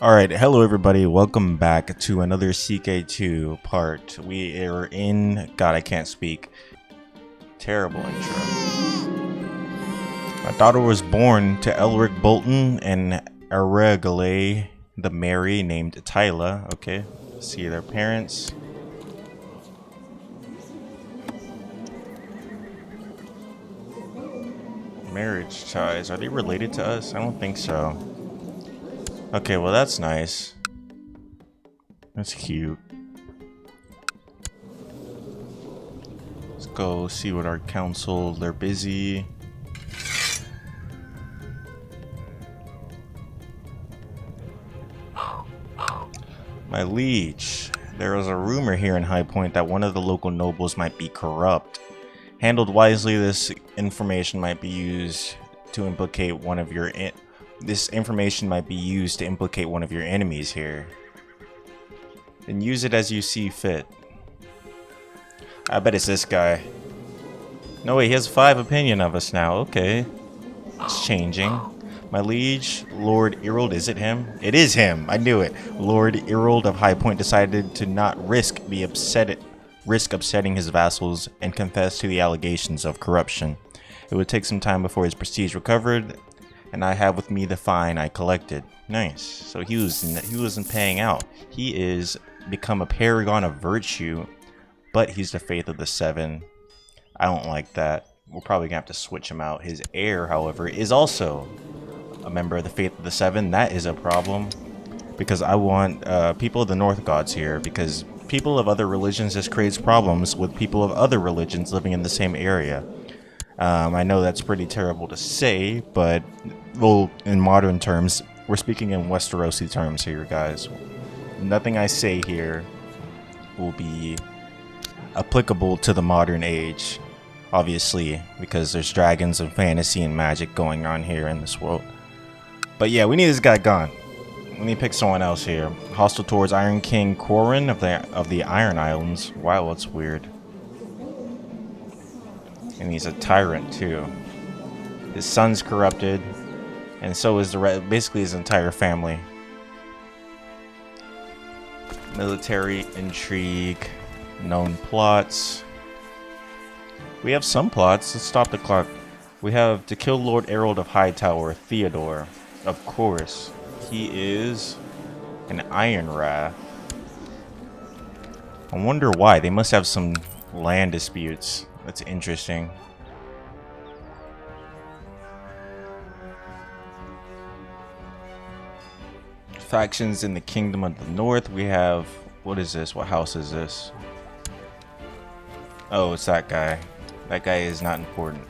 Alright, hello everybody, welcome back to another CK2 part. We are in... God, I can't speak. Terrible intro. My daughter was born to Elric Bolton and Aregale the Mary named Tyla. Okay, see their parents. Marriage ties, are they related to us? I don't think so. Okay, well that's nice. That's cute. Let's go see what our council, they're busy. My liege, there is a rumor here in High Point that one of the local nobles might be corrupt. Handled wisely, this information might be used to implicate one of your enemies here. Then use it as you see fit. I bet it's this guy. No way, he has 5 opinion of us now. Okay. It's changing. My liege, Lord Erold, is it him? It is him! I knew it! Lord Erold of High Point decided to not risk upsetting his vassals and confess to the allegations of corruption. It would take some time before his prestige recovered, and I have with me the fine I collected. Nice. So he wasn't paying out. He is become a paragon of virtue, but he's the faith of the 7. I don't like that. We're probably gonna have to switch him out. His heir, however, is also a member of the faith of the 7. That is a problem, because I want people of the North gods here, because people of other religions just creates problems with people of other religions living in the same area. I know that's pretty terrible to say, but well, in modern terms, we're speaking in Westerosi terms here, guys. Nothing I say here will be applicable to the modern age, obviously, because there's dragons and fantasy and magic going on here in this world. But yeah, we need this guy gone. Let me pick someone else here. Hostile towards Iron King Corrin of the Iron Islands. Wow, that's weird. And he's a tyrant too. His son's corrupted, and so is basically his entire family. Military intrigue, known plots. We have some plots. Let's stop the clock. We have to kill Lord Erold of Hightower, Theodore. Of course, he is an Iron Wrath. I wonder why. They must have some land disputes. That's interesting. Factions in the Kingdom of the North. We have... What is this? What house is this? Oh, it's that guy. That guy is not important.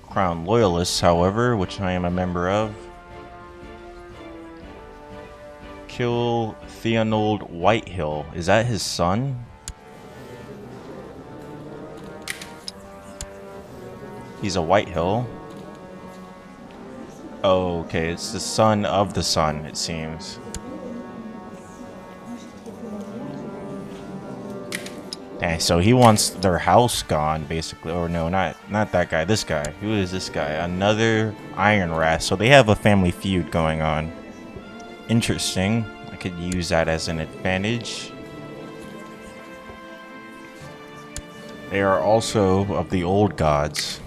Crown Loyalists, however, which I am a member of. Kill Theonold Whitehill. Is that his son? He's a Whitehill. Oh, okay. It's the son of the sun, it seems. Okay, so he wants their house gone, basically. Or no, not that guy. This guy. Who is this guy? Another Iron Wrath. So they have a family feud going on. Interesting. I could use that as an advantage. They are also of the old gods.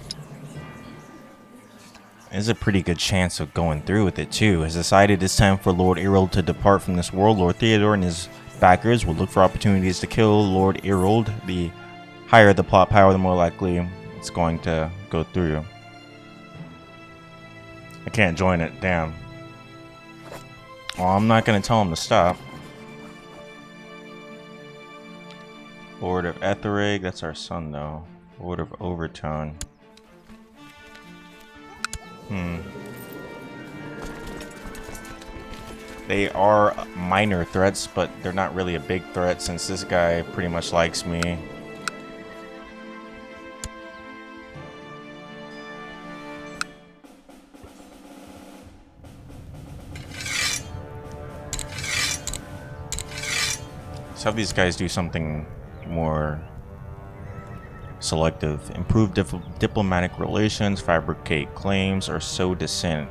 There's a pretty good chance of going through with it too. Has decided it's time for Lord Erold to depart from this world. Lord Theodore and his backers will look for opportunities to kill Lord Erold. The higher the plot power, the more likely it's going to go through. I can't join it, damn. Well, I'm not going to tell him to stop. Lord of Ethereg, that's our son though. Lord of Overtone. They are minor threats, but they're not really a big threat since this guy pretty much likes me. Let's have these guys do something more selective. Improve diplomatic relations, fabricate claims, or sow dissent.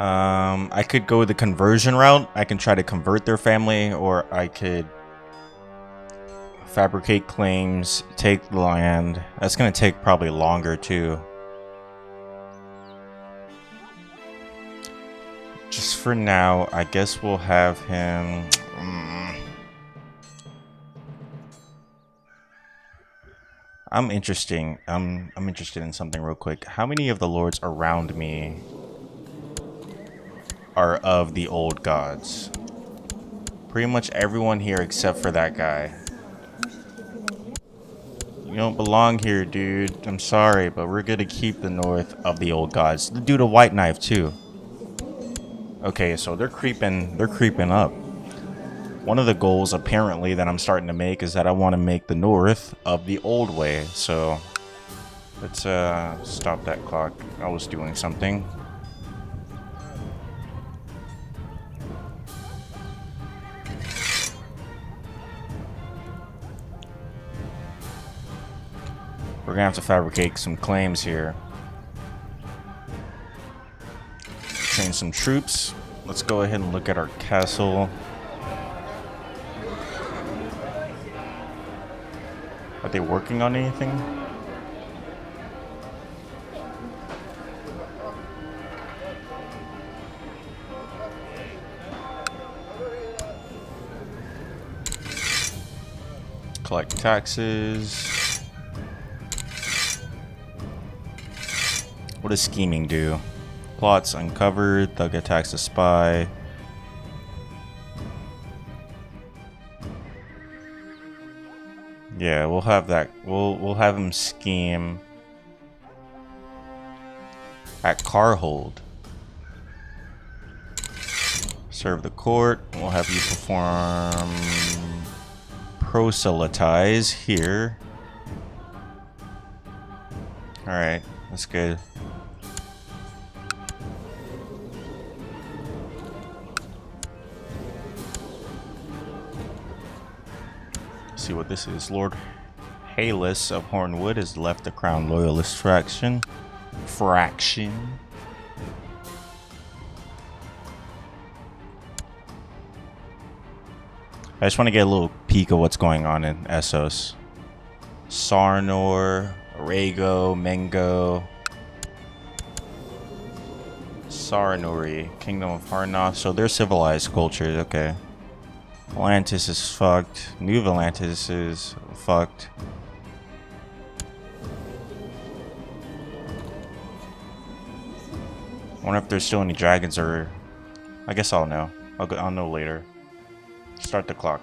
I could go the conversion route. I can try to convert their family, or I could fabricate claims, take the land. That's gonna take probably longer too. Just for now, I guess we'll have him. I'm interested in something real quick. How many of the lords around me are of the old gods? Pretty much everyone here except for that guy. You don't belong here, dude. I'm sorry, but we're gonna keep the north of the old gods. The dude a white knife too. Okay, so they're creeping up. One of the goals apparently that I'm starting to make is that I want to make the north of the old way. So let's stop that clock. I was doing something. We're gonna have to fabricate some claims here. Train some troops. Let's go ahead and look at our castle. Are they working on anything? Collect taxes. What does scheming do? Plots uncovered. Thug attacks a spy. Yeah, we'll have that. We'll have him scheme at Carhold. Serve the court. We'll have you perform proselytize here. All right, that's good. See what this is. Lord Halus of Hornwood has left the Crown Loyalist faction. I just want to get a little peek of what's going on in Essos. Sarnor, Arago, Mengo, Sarnori, Kingdom of Harnoth. So they're civilized cultures, okay. Atlantis is fucked. New Atlantis is fucked. I wonder if there's still any dragons, or I guess I'll know. I'll know later. Start the clock.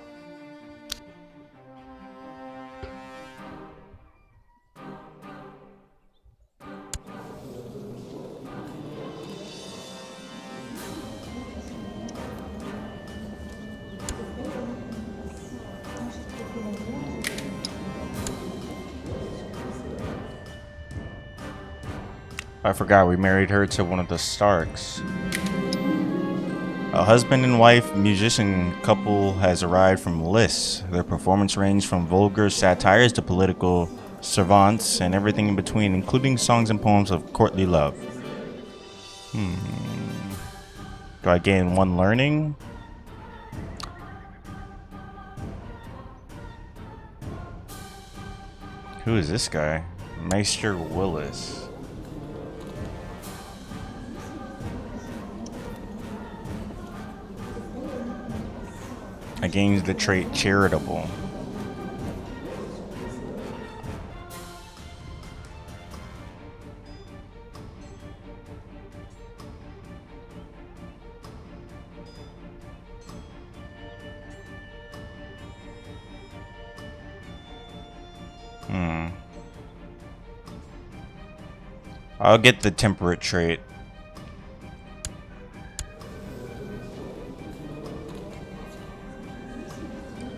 I forgot we married her to one of the Starks. A husband and wife musician couple has arrived from Lys. Their performance ranged from vulgar satires to political savants and everything in between, including songs and poems of courtly love. Do I gain 1 learning? Who is this guy? Maester Willis. I gained the trait charitable. I'll get the temperate trait.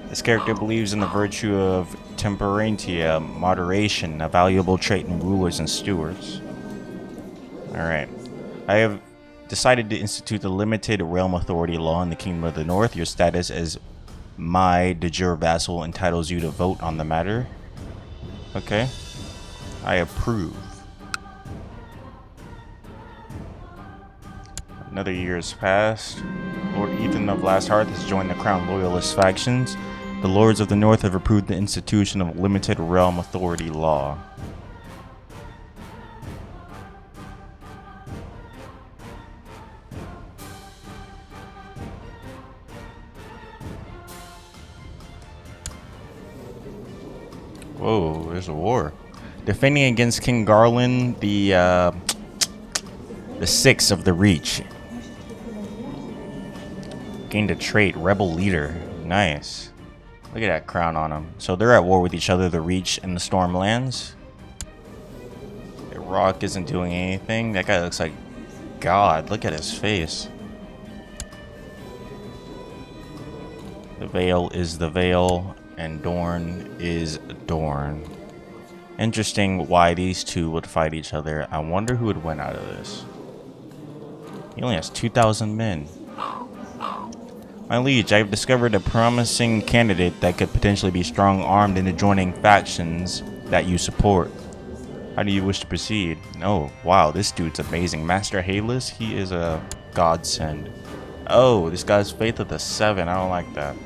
This character believes in the virtue of temperantia, moderation, a valuable trait in rulers and stewards. Alright. I have decided to institute the limited realm authority law in the Kingdom of the North. Your status as my de jure vassal entitles you to vote on the matter. Okay. I approve. Another year has passed. Lord Ethan of Last Hearth has joined the Crown Loyalist factions. The Lords of the North have approved the institution of limited realm authority law. Whoa, there's a war. Defending against King Garland, the sixth of the Reach. Gained a trait, Rebel Leader. Nice. Look at that crown on him. So they're at war with each other, the Reach and the Stormlands. The Rock isn't doing anything. That guy looks like God. Look at his face. The Veil is the Veil, and Dorn is Dorn. Interesting why these two would fight each other. I wonder who would win out of this. He only has 2,000 men. My liege, I have discovered a promising candidate that could potentially be strong-armed in the joining factions that you support. How do you wish to proceed? Oh, wow, this dude's amazing. Master Hayless, he is a godsend. Oh, this guy's Faith of the 7. I don't like that.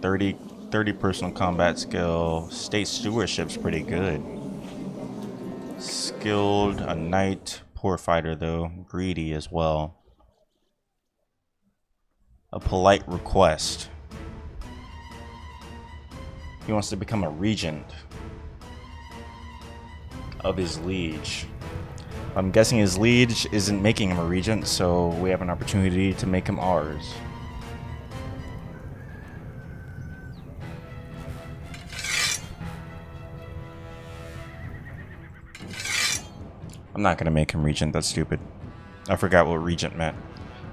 30 personal combat skill. State stewardship's pretty good. Skilled, a knight. Poor fighter, though. Greedy as well. A polite request. He wants to become a regent of his liege. I'm guessing his liege isn't making him a regent, so we have an opportunity to make him ours. I'm not gonna make him regent, that's stupid. I forgot what regent meant.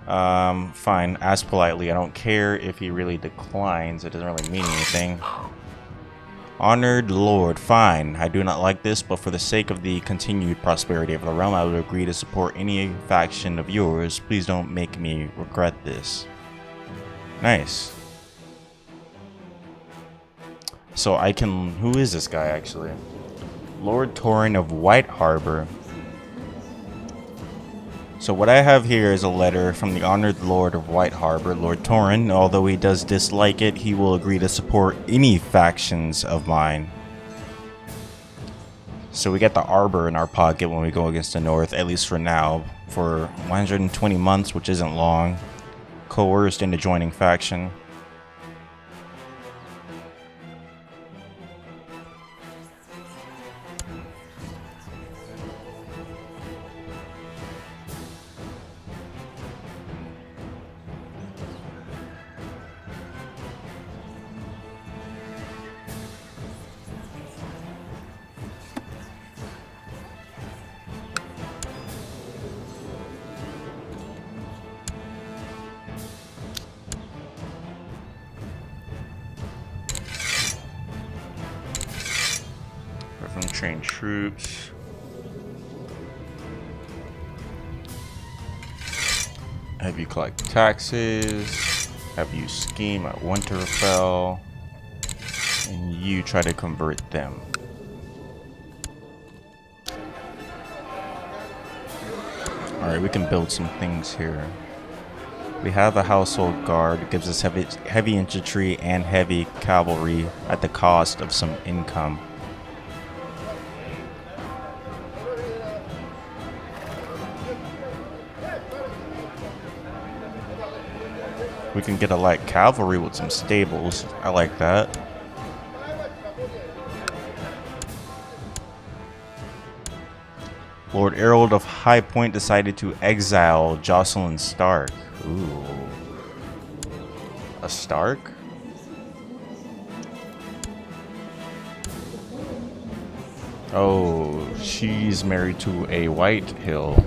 Fine, ask politely. I don't care if he really declines, it doesn't really mean anything. Honored Lord, fine. I do not like this, but for the sake of the continued prosperity of the realm, I would agree to support any faction of yours. Please don't make me regret this. Nice. So I can... Who is this guy, actually? Lord Torrin of White Harbor. So what I have here is a letter from the Honored Lord of White Harbor, Lord Torrin. Although he does dislike it, he will agree to support any factions of mine. So we get the Arbor in our pocket when we go against the North, at least for now. For 120 months, which isn't long. Coerced into joining faction. Train troops. Have you collect taxes? Have you scheme at Winterfell? And you try to convert them. Alright, we can build some things here. We have a household guard. It gives us heavy infantry and heavy cavalry at the cost of some income. We can get a light cavalry with some stables. I like that. Lord Errold of High Point decided to exile Jocelyn Stark. Ooh. A Stark? Oh, she's married to a White Hill.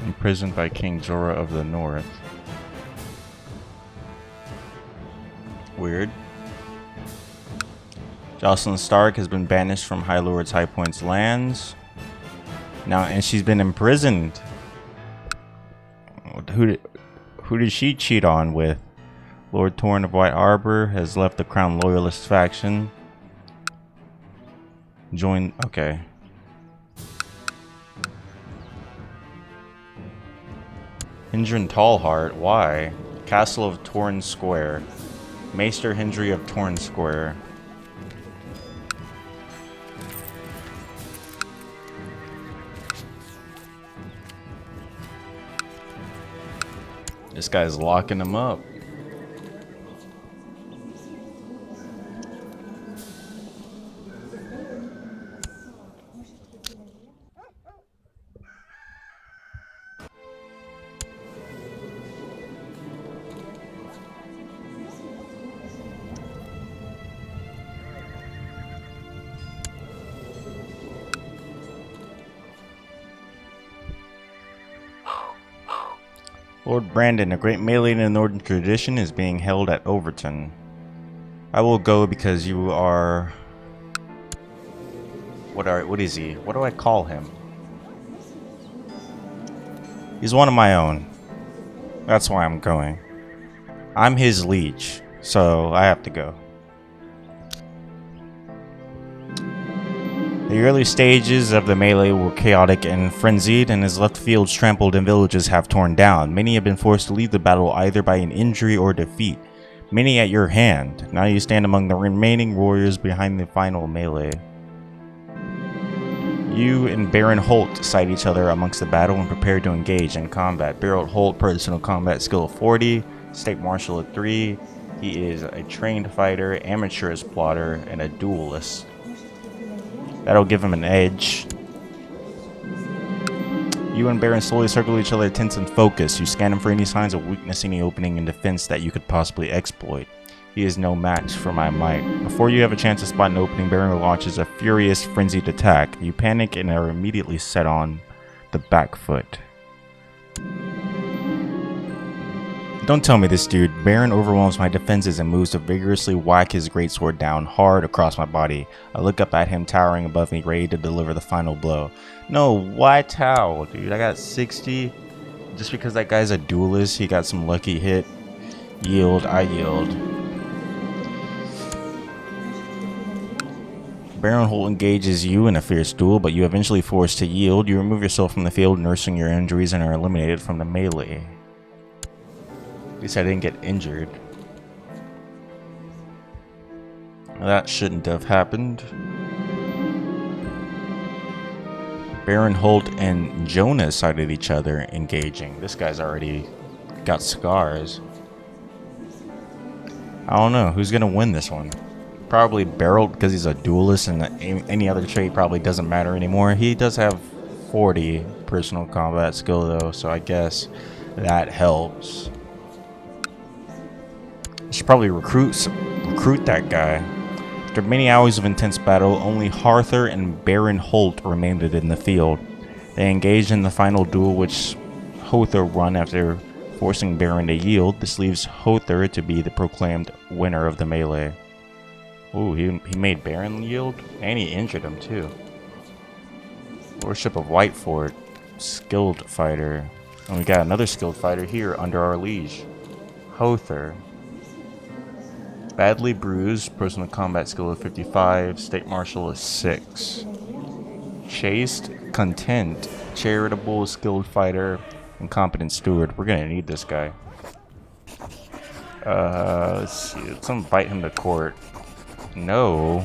Imprisoned by King Jorah of the North. Weird. Jocelyn Stark has been banished from High Lord's High Point's lands. Now, and she's been imprisoned. Who did she cheat on with? Lord Torrin of White Harbor has left the Crown Loyalist faction. Join. Okay. Hindran Tallheart. Why? Castle of Torn Square. Maester Hendry of Torn Square. This guy's locking him up. Lord Brandon, a great melee in the Northern tradition, is being held at Overton. I will go because you are... What is he? What do I call him? He's one of my own. That's why I'm going. I'm his liege, so I have to go. The early stages of the melee were chaotic and frenzied, and his left fields trampled and villages have torn down. Many have been forced to leave the battle either by an injury or defeat. Many at your hand. Now you stand among the remaining warriors behind the final melee. You and Baron Holt sight each other amongst the battle and prepare to engage in combat. Baron Holt, personal combat skill of 40, State Marshal of 3. He is a trained fighter, amateur as plotter, and a duelist. That'll give him an edge. You and Baron slowly circle each other, tense and focused. You scan him for any signs of weakness, any opening in defense that you could possibly exploit. He is no match for my might. Before you have a chance to spot an opening, Baron launches a furious, frenzied attack. You panic and are immediately set on the back foot. Don't tell me this dude. Baron overwhelms my defenses and moves to vigorously whack his greatsword down hard across my body. I look up at him towering above me, ready to deliver the final blow. No, why towel, dude? I got 60. Just because that guy's a duelist, he got some lucky hit. Yield, I yield. Baron Holt engages you in a fierce duel, but you eventually forced to yield. You remove yourself from the field, nursing your injuries, and are eliminated from the melee. At least I didn't get injured. That shouldn't have happened. Baron Holt and Jonah sighted each other engaging. This guy's already got scars. I don't know. Who's going to win this one? Probably Beryl because he's a duelist and any other trait probably doesn't matter anymore. He does have 40 personal combat skill though, so I guess that helps. I should probably recruit that guy. After many hours of intense battle, only Harther and Baron Holt remained in the field. They engaged in the final duel, which Hother won after forcing Baron to yield. This leaves Hother to be the proclaimed winner of the melee. Ooh, he made Baron yield, and he injured him too. Lordship of Whitefort, skilled fighter. And we got another skilled fighter here under our liege. Hother. Badly bruised, personal combat skill of 55, State Marshal is 6. Chaste, content, charitable, skilled fighter, and competent steward. We're gonna need this guy. Let's see. Let's invite him to court. No.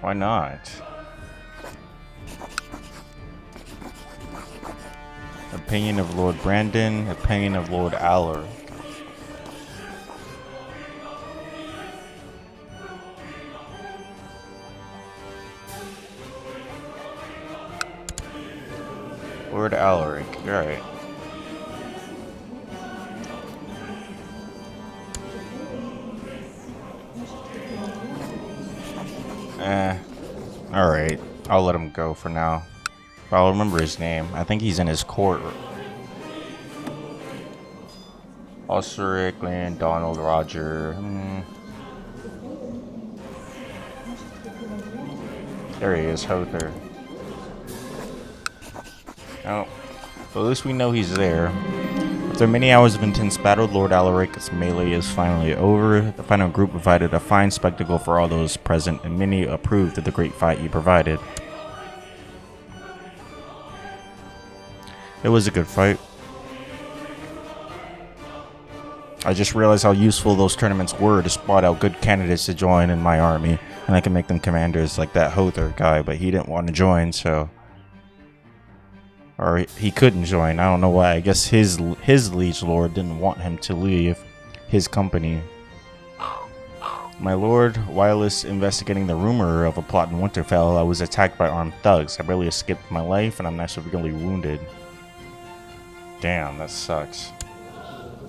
Why not? Opinion of Lord Brandon, opinion of Lord Aller. Lord Alaric, alright. Alright. I'll let him go for now. But I'll remember his name. I think he's in his court. Osric, Lynn, Donald, Roger. There he is, Hother. Oh. Well, at least we know he's there. After many hours of intense battle, Lord Alaric's melee is finally over. The final group provided a fine spectacle for all those present, and many approved of the great fight you provided. It was a good fight. I just realized how useful those tournaments were to spot out good candidates to join in my army, and I can make them commanders like that Hother guy, but he didn't want to join, so... Or he couldn't join, I don't know why. I guess his liege lord didn't want him to leave his company. My lord, whilst investigating the rumor of a plot in Winterfell, I was attacked by armed thugs. I barely escaped my life, and I'm now severely wounded. Damn, that sucks.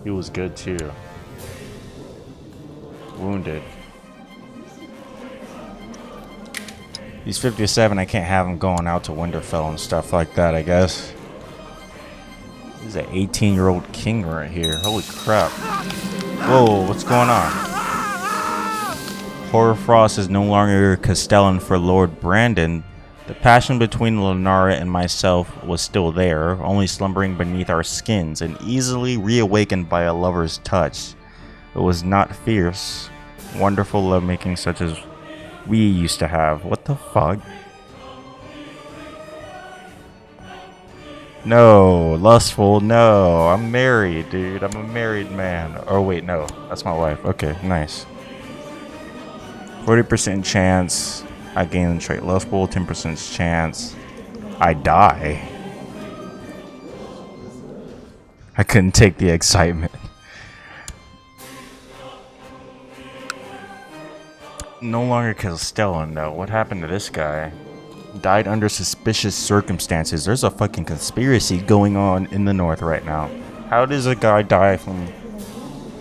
He was good too. Wounded. He's 57, I can't have him going out to Winterfell and stuff like that, I guess. He's an 18-year-old king right here. Holy crap. Whoa, what's going on? Hoarfrost is no longer Castellan for Lord Brandon. The passion between Lenara and myself was still there, only slumbering beneath our skins and easily reawakened by a lover's touch. It was not fierce, wonderful lovemaking such as we used to have. What the fuck? No, lustful, no. I'm married, dude. I'm a married man. Oh, wait, no. That's my wife. Okay, nice. 40% chance I gain the trait lustful, 10% chance I die. I couldn't take the excitement. No longer Castellan though. What happened to this guy? Died under suspicious circumstances. There's a fucking conspiracy going on in the north right now. How does a guy die from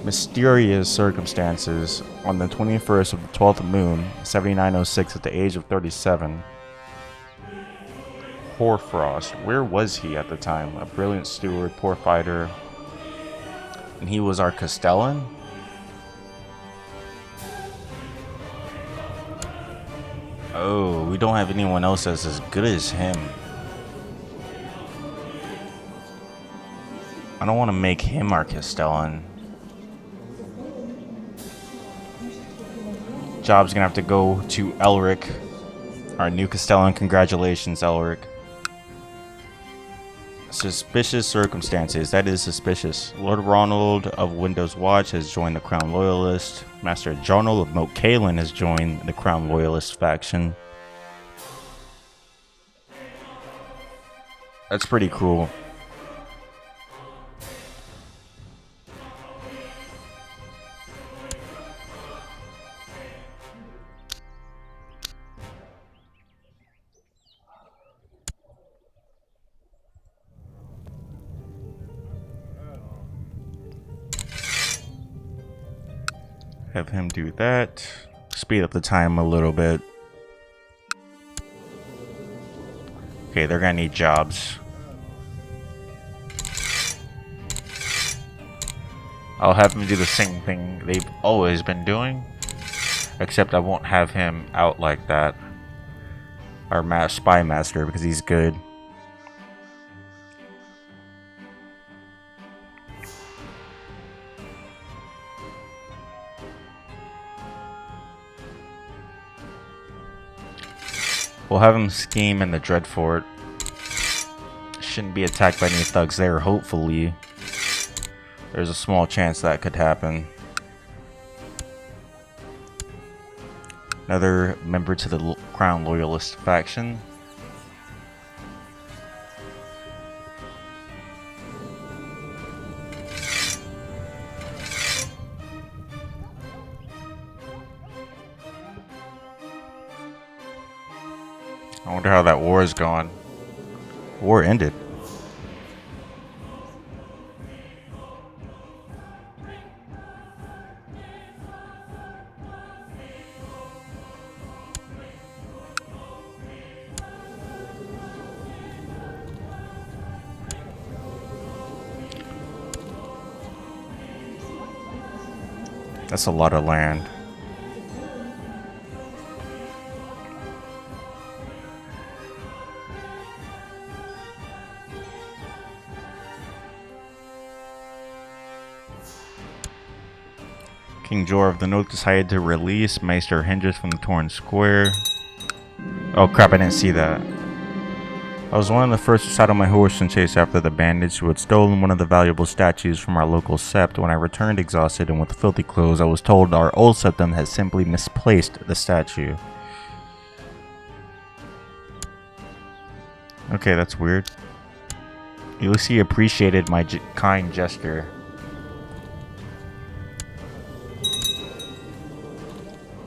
mysterious circumstances on the 21st of the 12th moon, 7906 at the age of 37? Hoarfrost. Where was he at the time? A brilliant steward, poor fighter. And he was our Castellan? Oh, we don't have anyone else that's as good as him. I don't want to make him our Castellan. Job's gonna have to go to Elric, our new Castellan. Congratulations, Elric. Suspicious circumstances. That is suspicious. Lord Ronald of Windows Watch has joined the Crown Loyalist. Master Jarnal of Moat Cailin has joined the Crown Loyalist faction. That's pretty cool. Have him do that. Speed up the time a little bit. Okay, they're gonna need jobs. I'll have him do the same thing they've always been doing. Except I won't have him out like that. Our spy master, because he's good. We'll have him scheme in the Dreadfort. Shouldn't be attacked by any thugs there, hopefully. There's a small chance that could happen. Another member to the Crown Loyalist faction. I wonder how that war is going. War ended. That's a lot of land. King Jor of the North decided to release Meister Hendris from the Torn Square. Oh crap, I didn't see that. I was one of the first to saddle my horse and chase after the bandits who had stolen one of the valuable statues from our local sept. When I returned exhausted and with filthy clothes, I was told our old septum had simply misplaced the statue. Okay, that's weird. At least he appreciated my kind gesture.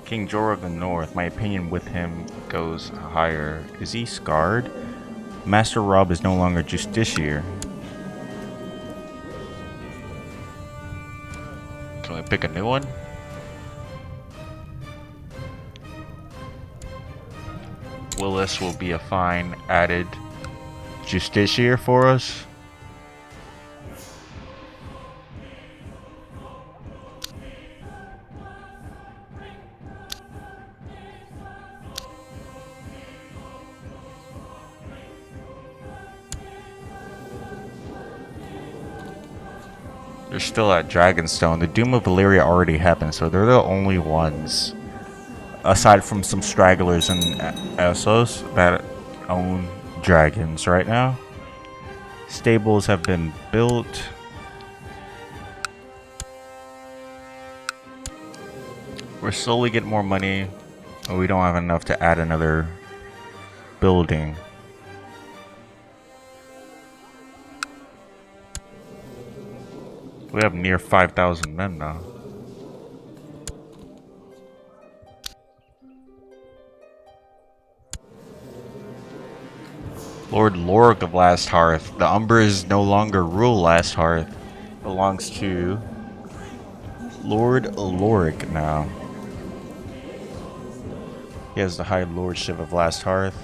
King Jor of the North, my opinion with him goes higher. Is he scarred? Master Rob is no longer justiciar. Can we pick a new one? Willis will be a fine added justiciar for us. They're still at Dragonstone. The Doom of Valyria already happened, so they're the only ones, aside from some stragglers in Essos, that own dragons right now. Stables have been built. We're slowly getting more money, but we don't have enough to add another building. We have near 5,000 men now. Lord Lorg of Last Hearth. The Umbers no longer rule Last Hearth. Belongs to Lord Lorg now. He has the High Lordship of Last Hearth.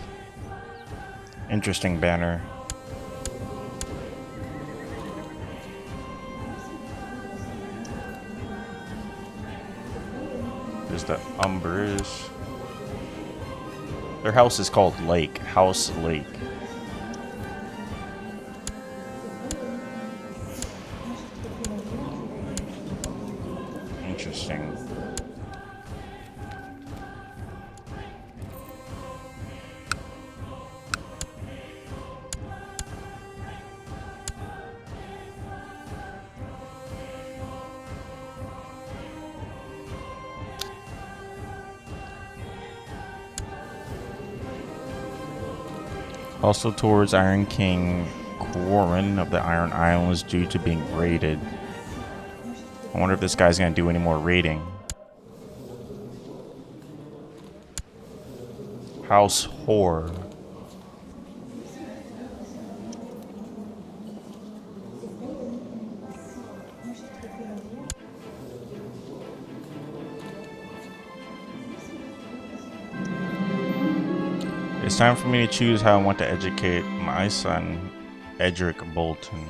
Interesting banner. There's the Umbers. Their house is called Lake. House Lake. Interesting. Also towards Iron King Quarren of the Iron Islands due to being raided. I wonder if this guy's gonna do any more raiding. House Whore. It's time for me to choose how I want to educate my son, Edric Bolton.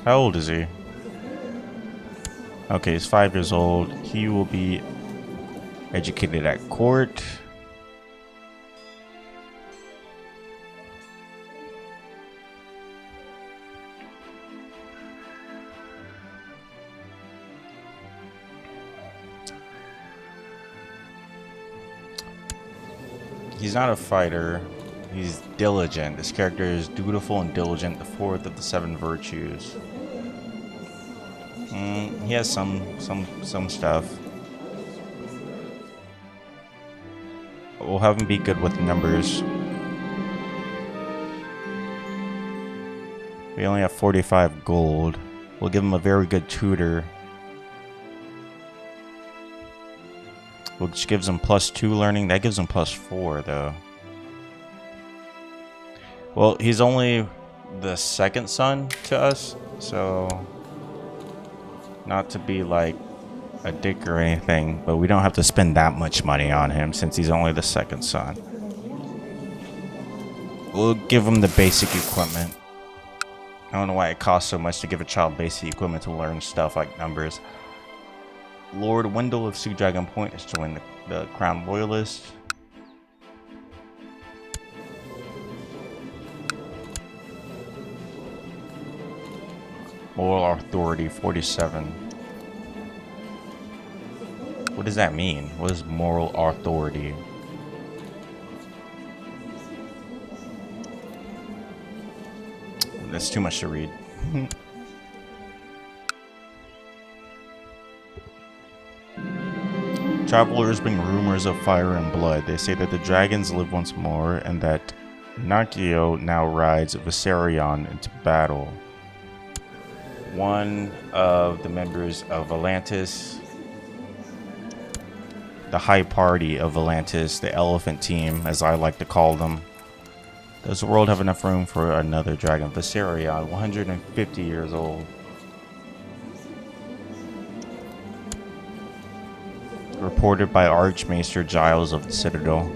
How old is he? Okay, he's 5 years old. He will be educated at court. He's not a fighter. He's diligent. This character is dutiful and diligent, the fourth of the 7 virtues. He has some stuff. We'll have him be good with numbers. We only have 45 gold. We'll give him a very good tutor. Which gives him +2 learning. That gives him +4 though. Well, he's only the second son to us, so not to be like a dick or anything, but we don't have to spend that much money on him since he's only the second son. We'll give him the basic equipment. I don't know why it costs so much to give a child basic equipment to learn stuff like numbers. Lord Wendell of Sea Dragon Point has joined the Crown Loyalist. Moral authority 47. What does that mean? What is moral authority? That's too much to read. Travelers bring rumors of fire and blood. They say that the dragons live once more and that Narkio now rides Viserion into battle. One of the members of Atlantis, the High Party of Atlantis, the Elephant Team, as I like to call them. Does the world have enough room for another dragon? Viserion, 150 years old. Reported by Archmaester Giles of the Citadel.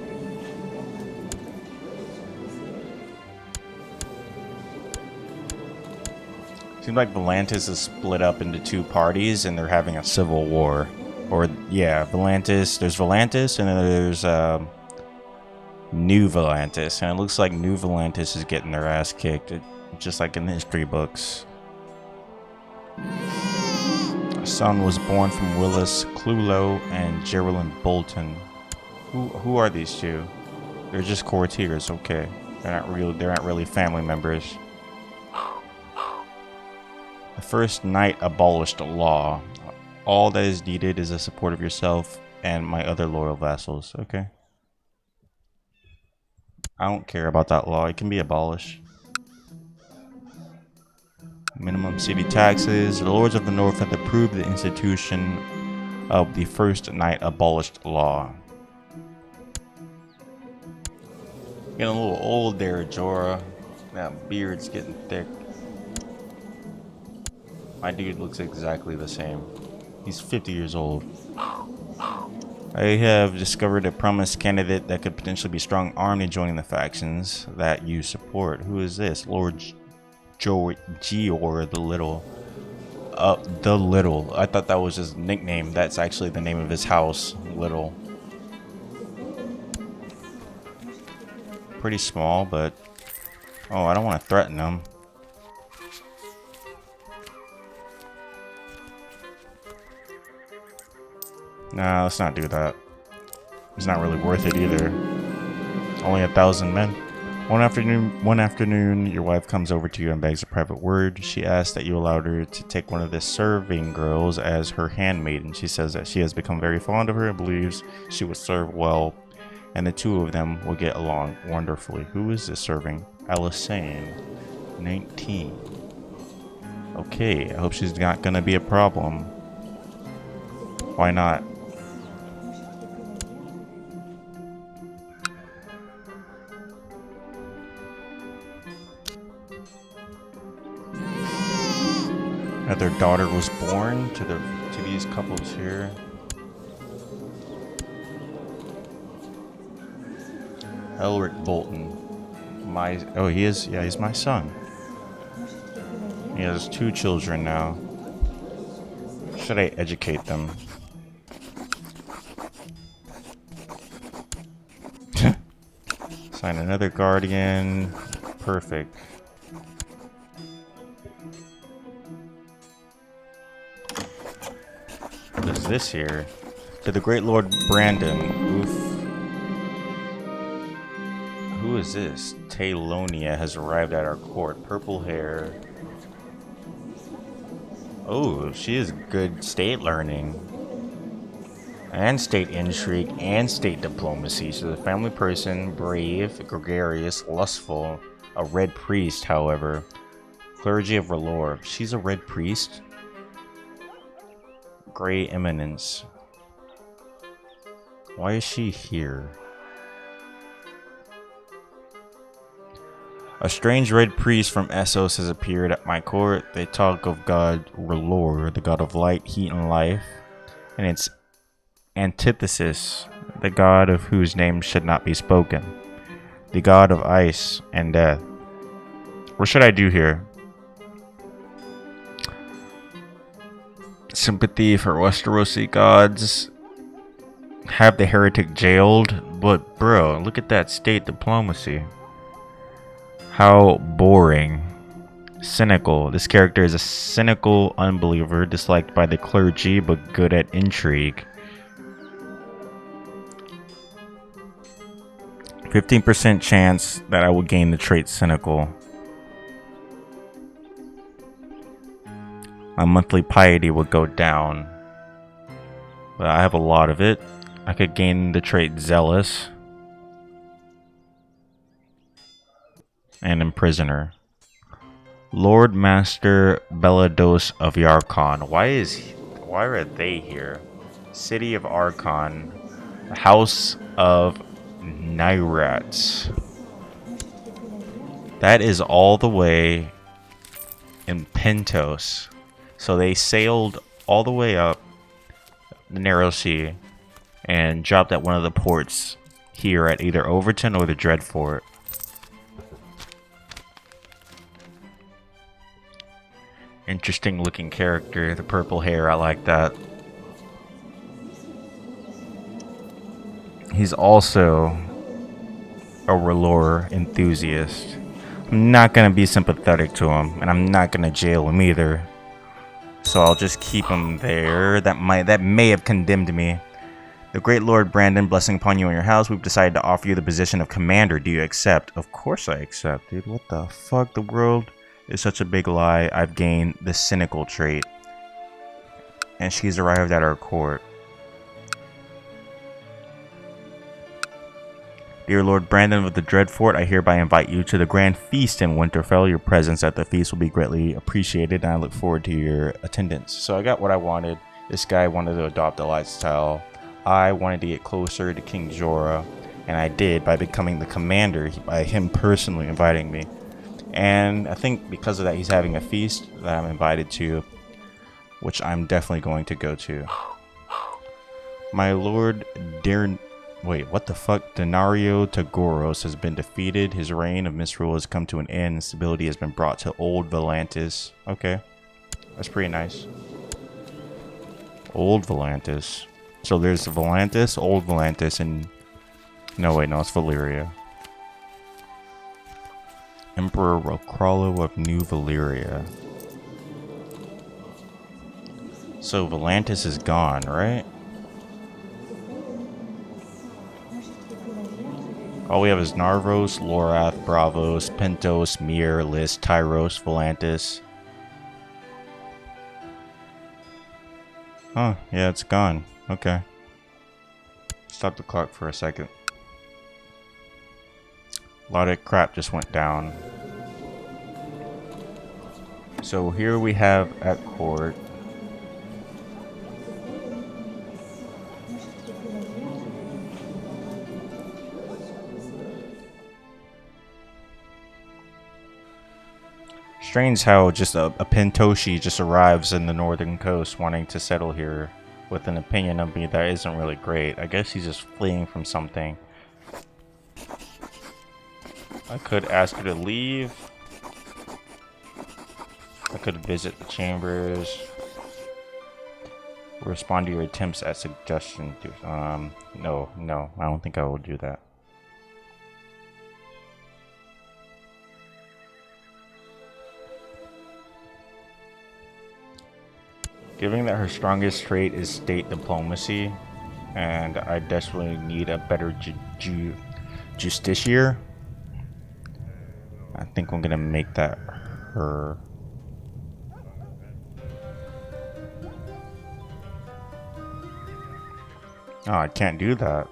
Seems like Volantis is split up into two parties and they're having a civil war. Or, yeah, Volantis. There's Volantis and then there's New Volantis. And it looks like New Volantis is getting their ass kicked, just like in the history books. A son was born from Willis Clulo and Geraldine Bolton. Who are these two? They're just courtiers, okay. They're not really family members. The first knight abolished law. All that is needed is the support of yourself and my other loyal vassals. Okay. I don't care about that law. It can be abolished. Minimum city taxes. The lords of the north have approved the institution of the first knight abolished law. Getting a little old there, Jorah. That beard's getting thick. My dude looks exactly the same. He's 50 years old. I have discovered a promised candidate that could potentially be strong-armed in joining the factions that you support. Who is this? Lord Gior the Little. The Little. I thought that was his nickname. That's actually the name of his house. Little. Pretty small, but... Oh, I don't want to threaten him. Nah, let's not do that. It's not really worth it either. Only 1,000 men. One afternoon, your wife comes over to you and begs a private word. She asks that you allowed her to take one of the serving girls as her handmaiden. She says that she has become very fond of her and believes she will serve well, and the two of them will get along wonderfully. Who is this serving? Alyssane, 19. Okay, I hope she's not gonna be a problem. Why not? That their daughter was born to these couples here. Elric Bolton. He's my son. He has 2 children now. Should I educate them? Sign another guardian. Perfect. What is this here? To the Great Lord Brandon. Oof. Who is this? Taylonia has arrived at our court. Purple hair. Oh, she is good state learning. And state intrigue and state diplomacy. She's a family person, brave, gregarious, lustful. A red priest, however. Clergy of R'hllor. She's a red priest? Grey Eminence. Why is she here? A strange red priest from Essos has appeared at my court. They talk of God R'hllor, the god of light, heat, and life, and its antithesis, the god of whose name should not be spoken, the god of ice and death. What should I do here? Sympathy for Westerosi gods. Have the heretic jailed. But bro, look at that state diplomacy. How boring. Cynical. This character is a cynical unbeliever, disliked by the clergy, but good at intrigue. 15% chance that I will gain the trait cynical. My monthly piety will go down. But I have a lot of it. I could gain the trait zealous. And imprisoner. Lord Master Belados of Yarkon. Why are they here? City of Archon. House of Nyrats. That is all the way in Pentos. So they sailed all the way up the Narrow Sea and dropped at one of the ports here at either Overton or the Dreadfort. Interesting looking character, the purple hair, I like that. He's also a R'hllor enthusiast. I'm not gonna be sympathetic to him, and I'm not gonna jail him either. So I'll just keep him there. That may have condemned me. The great Lord Brandon, blessing upon you and your house, we've decided to offer you the position of commander. Do you accept? Of course I accept, dude. What the fuck? The world is such a big lie. I've gained the cynical trait. And she's arrived at our court. Dear Lord Brandon of the Dreadfort, I hereby invite you to the grand feast in Winterfell. Your presence at the feast will be greatly appreciated, and I look forward to your attendance. So I got what I wanted. This guy wanted to adopt a lifestyle. I wanted to get closer to King Jorah, and I did by becoming the commander, by him personally inviting me. And I think because of that, he's having a feast that I'm invited to, which I'm definitely going to go to. My Lord Wait, what the fuck? Denario Tagoros has been defeated. His reign of misrule has come to an end. And stability has been brought to Old Volantis. Okay. That's pretty nice. Old Volantis. So there's Volantis, Old Volantis, and... No, wait, no, it's Valyria. Emperor Rocrollo of New Valyria. So Volantis is gone, right? All we have is Narvos, Lorath, Bravos, Pentos, Mir, Lys, Tyros, Volantis. Oh, yeah, it's gone. Okay. Stop the clock for a second. A lot of crap just went down. So here we have at court. Strange how just a Pentoshi just arrives in the northern coast wanting to settle here with an opinion of me that isn't really great. I guess he's just fleeing from something. I could ask her to leave. I could visit the chambers. Respond to your attempts at suggestion. No, I don't think I will do that. Given that her strongest trait is state diplomacy, and I desperately need a better justiciar, I think I'm gonna make that her. Oh, I can't do that.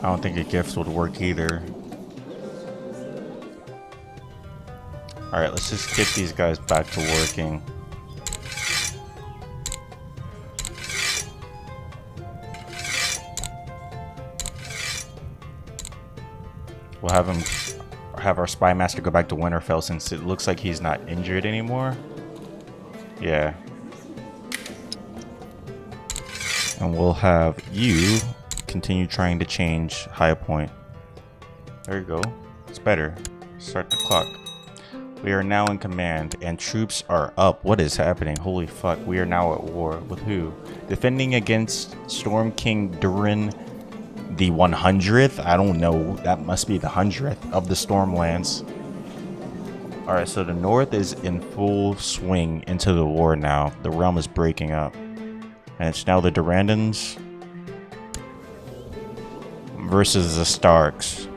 I don't think a gift would work either. Alright, let's just get these guys back to working. We'll have our spy master go back to Winterfell since it looks like he's not injured anymore. Yeah. And we'll have you continue trying to change High Point. There you go. It's better. Start the clock. We are now in command, and troops are up. What is happening? Holy fuck, we are now at war. With who? Defending against Storm King Durin the 100th? I don't know. That must be the 100th of the Stormlands. Alright, so the North is in full swing into the war now. The realm is breaking up. And it's now the Durandans versus the Starks.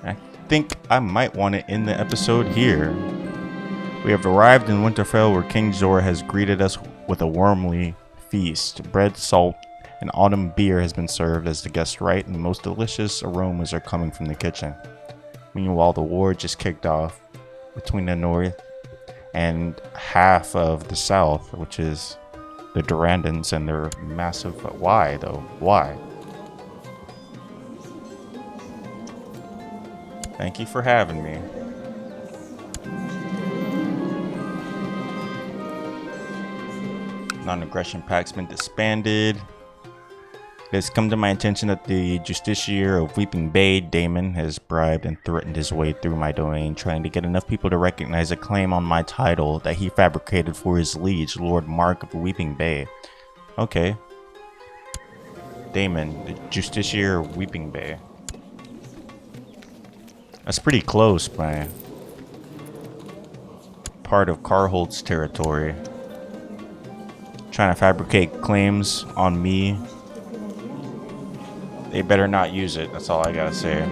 I think I might want to end the episode here. We have arrived in Winterfell, where King Jorah has greeted us with a warmly feast. Bread, salt, and autumn beer has been served as the guest right, and the most delicious aromas are coming from the kitchen. Meanwhile, the war just kicked off between the North and half of the South, which is the Durandans and their massive... Why, though? Why? Thank you for having me. Non-aggression pakt's been disbanded. It has come to my attention that the Justiciar of Weeping Bay, Daemon, has bribed and threatened his way through my domain, trying to get enough people to recognize a claim on my title that he fabricated for his liege, Lord Mark of Weeping Bay. Okay. Daemon, the Justiciar of Weeping Bay. That's pretty close, man. Part of Carholt's territory. Trying to fabricate claims on me. They better not use it, that's all I gotta say.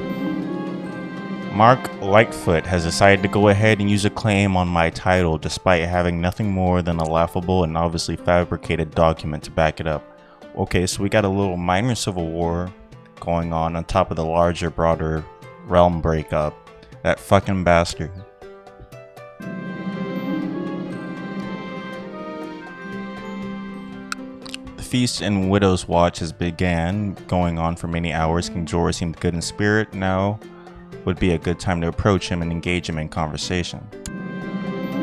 Mark Lightfoot has decided to go ahead and use a claim on my title despite having nothing more than a laughable and obviously fabricated document to back it up. Okay, so we got a little minor civil war going on top of the larger, broader realm breakup. That fucking bastard. Feast and Widow's Watch has began, going on for many hours. King Jorah seemed good in spirit. Now would be a good time to approach him and engage him in conversation.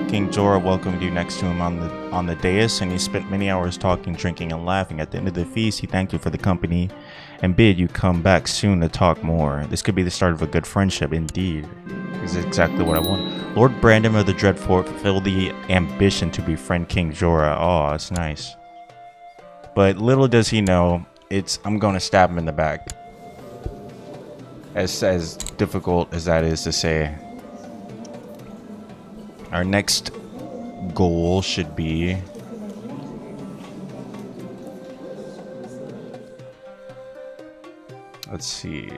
King Jorah welcomed you next to him on the dais, and he spent many hours talking, drinking, and laughing. At the end of the feast, he thanked you for the company and bid you come back soon to talk more. This could be the start of a good friendship, indeed. This is exactly what I want. Lord Brandon of the Dreadfort fulfilled the ambition to befriend King Jorah. Oh, that's nice. But little does he know, I'm going to stab him in the back. As difficult as that is to say. Our next goal should be... Let's see.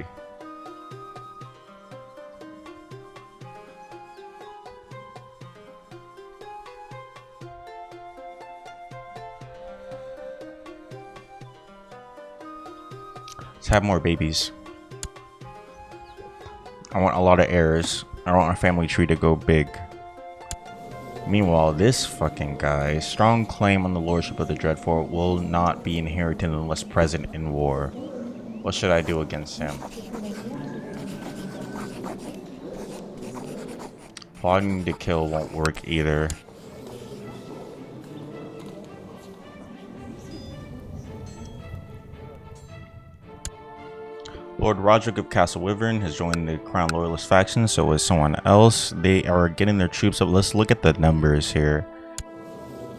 Let's have more babies. I want a lot of heirs. I want our family tree to go big. Meanwhile, this fucking guy, strong claim on the lordship of the Dreadfort, will not be inherited unless present in war. What should I do against him? Plotting to kill won't work either. Lord Roderick of Castle Wyvern has joined the Crown Loyalist faction, so is someone else. They are getting their troops up. Let's look at the numbers here.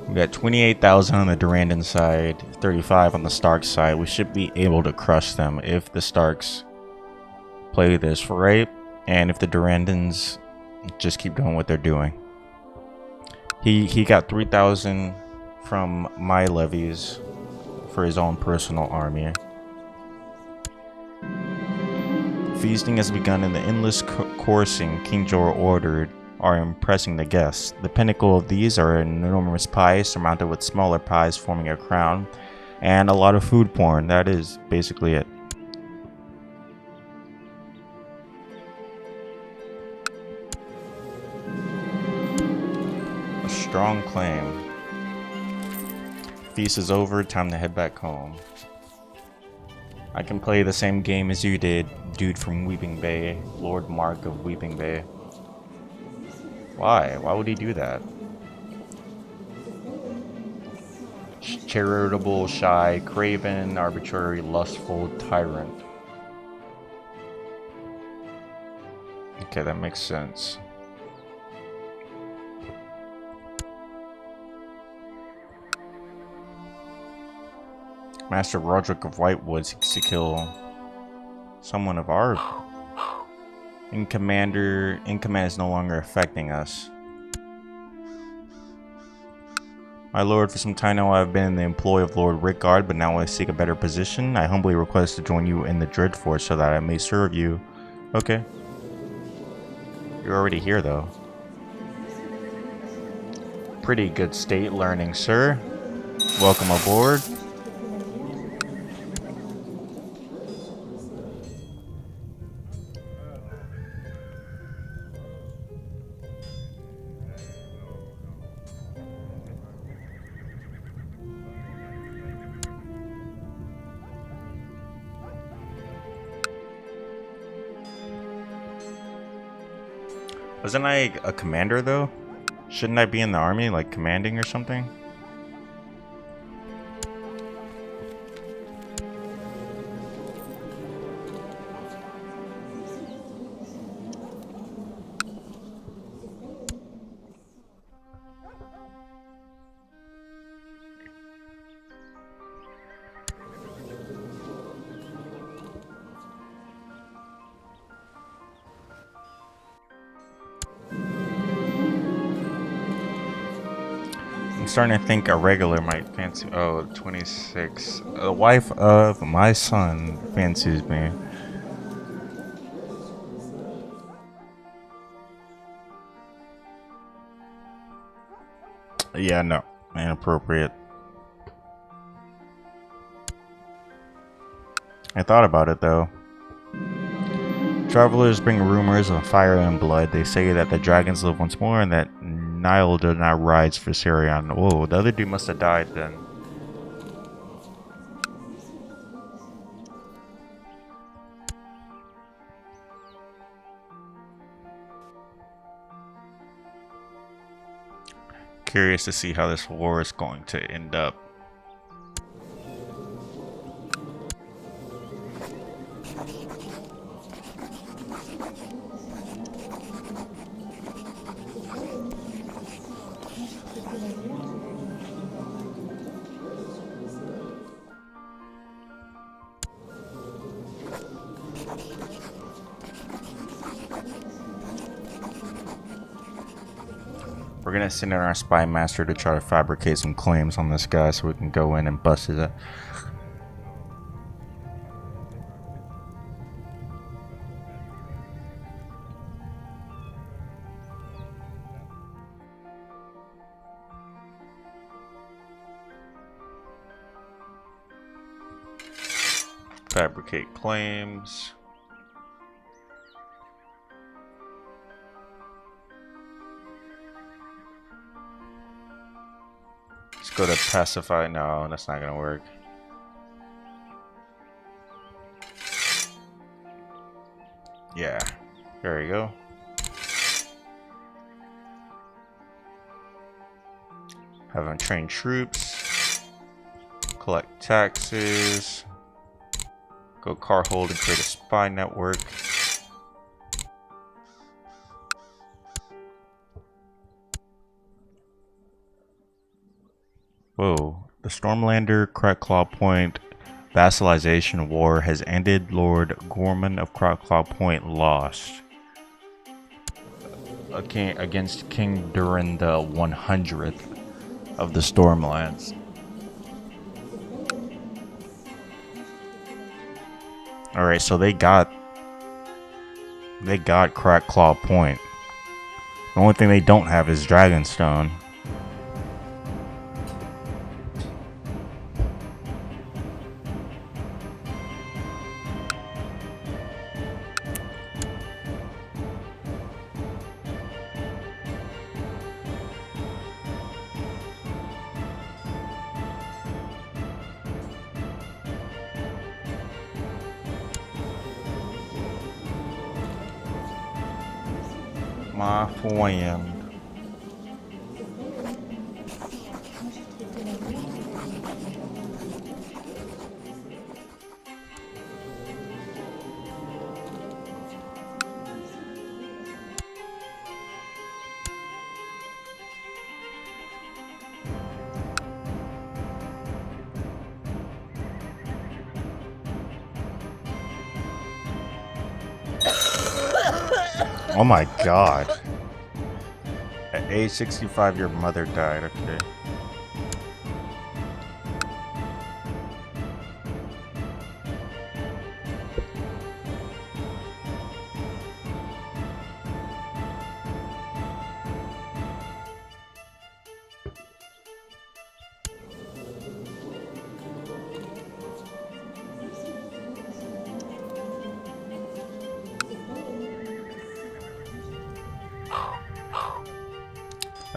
We got 28,000 on the Durandan side, 35 on the Stark side. We should be able to crush them if the Starks play this right, and if the Durandans just keep doing what they're doing. He got 3,000 from my levies for his own personal army. Feasting has begun, and the endless coursing King Jorah ordered are impressing the guests. The pinnacle of these are an enormous pie surmounted with smaller pies forming a crown, and a lot of food porn. That is basically it. A strong claim. Feast is over, time to head back home. I can play the same game as you did, dude from Weeping Bay, Lord Mark of Weeping Bay. Why? Why would he do that? Charitable, shy, craven, arbitrary, lustful tyrant. Okay, that makes sense. Master Roderick of Whitewood seeks to kill someone of our... In command is no longer affecting us. My lord, for some time now I have been in the employ of Lord Rickard, but now I seek a better position. I humbly request to join you in the Dread Force so that I may serve you. Okay. You're already here, though. Pretty good state learning, sir. Welcome aboard. Wasn't I a commander, though? Shouldn't I be in the army, like commanding or something? I'm starting to think a regular might fancy... Oh, 26. The wife of my son fancies me. Yeah, no. Inappropriate. I thought about it, though. Travelers bring rumors of fire and blood. They say that the dragons live once more and that Nile does not rise for Sirion. Whoa, the other dude must have died then. Curious to see how this war is going to end up. We're gonna send in our spy master to try to fabricate some claims on this guy so we can go in and bust his ass. Fabricate claims. Let's go to pacify. No, that's not gonna work. Yeah, there you go. Have them train troops. Collect taxes. Go car hold and create a spy network. Whoa. The Stormlander Crackclaw Point vassalization war has ended. Lord Gorman of Crackclaw Point lost. Against King Durin the 100th of the Stormlands. Alright, so they got Crackclaw Point. The only thing they don't have is Dragonstone. My friend. Oh my god. At age 65, your mother died. Okay.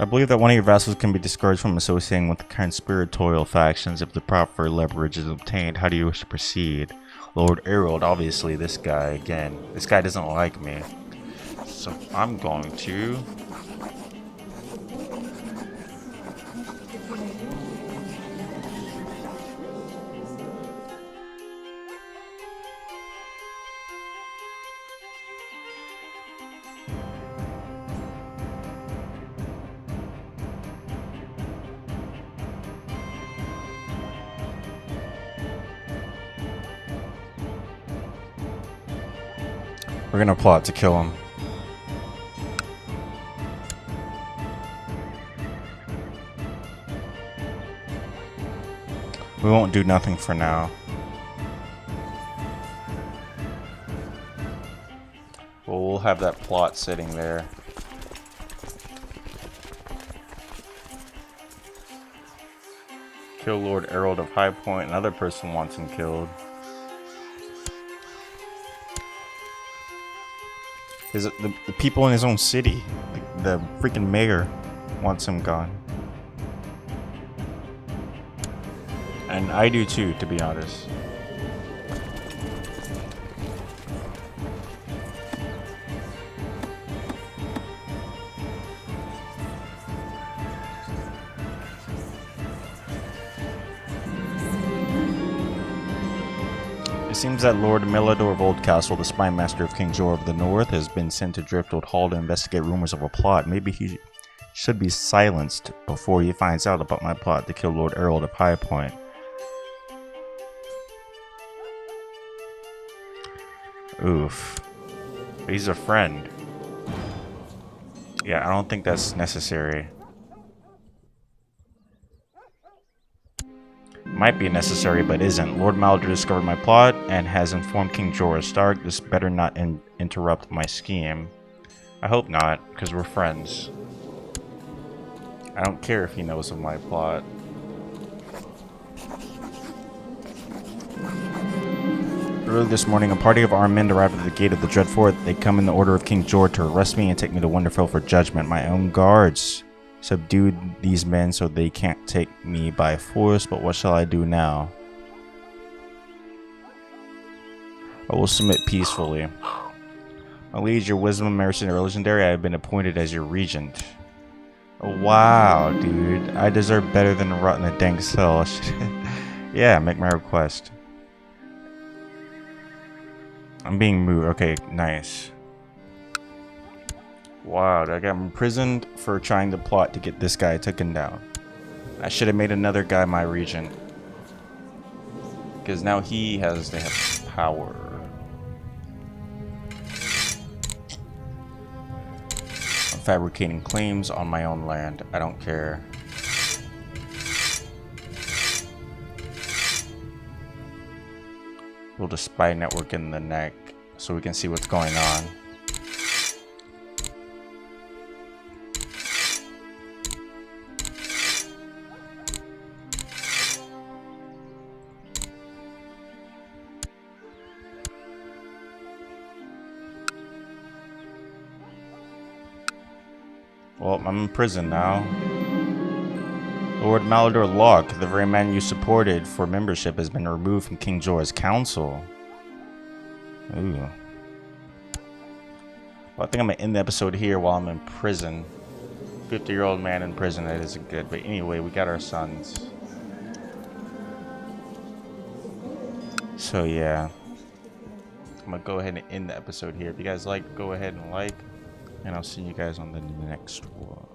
I believe that one of your vassals can be discouraged from associating with the conspiratorial factions if the proper leverage is obtained. How do you wish to proceed? Lord Errol, obviously this guy again. This guy doesn't like me. So I'm going to... We're gonna plot to kill him. We won't do nothing for now. Well, we'll have that plot sitting there. Kill Lord Errol of High Point. Another person wants him killed. The people in his own city, the freaking mayor, wants him gone. And I do too, to be honest. It seems that Lord Millador of Oldcastle, the spy master of King Jor of the North, has been sent to Driftwood Hall to investigate rumors of a plot. Maybe he should be silenced before he finds out about my plot to kill Lord Errol of High Point. Oof. He's a friend. Yeah, I don't think that's necessary. Might be necessary, but isn't. Lord Malder discovered my plot and has informed King Jorah Stark. This better not interrupt my scheme. I hope not, because we're friends. I don't care if he knows of my plot. Early this morning, a party of armed men arrived at the gate of the Dread Fort. They come in the order of King Jorah to arrest me and take me to Winterfell for judgment. My own guards subdued these men so they can't take me by force, but what shall I do now? I will submit peacefully. My liege, your wisdom and mercy are legendary. I have been appointed as your regent. Oh, wow, dude. I deserve better than a rot in a dank cell. Yeah, make my request. I'm being moved. Okay, nice. Wow, I got imprisoned for trying to plot to get this guy taken down. I should have made another guy my regent. Because now they have power. I'm fabricating claims on my own land. I don't care. Build a spy network in the neck so we can see what's going on. Well, I'm in prison now. Lord Mallador Locke, the very man you supported for membership, has been removed from King Jorah's council. Ooh. Well, I think I'm gonna end the episode here while I'm in prison. 50-year-old man in prison, that isn't good. But anyway, we got our sons. So yeah. I'm gonna go ahead and end the episode here. If you guys like, go ahead and like. And I'll see you guys on the next one.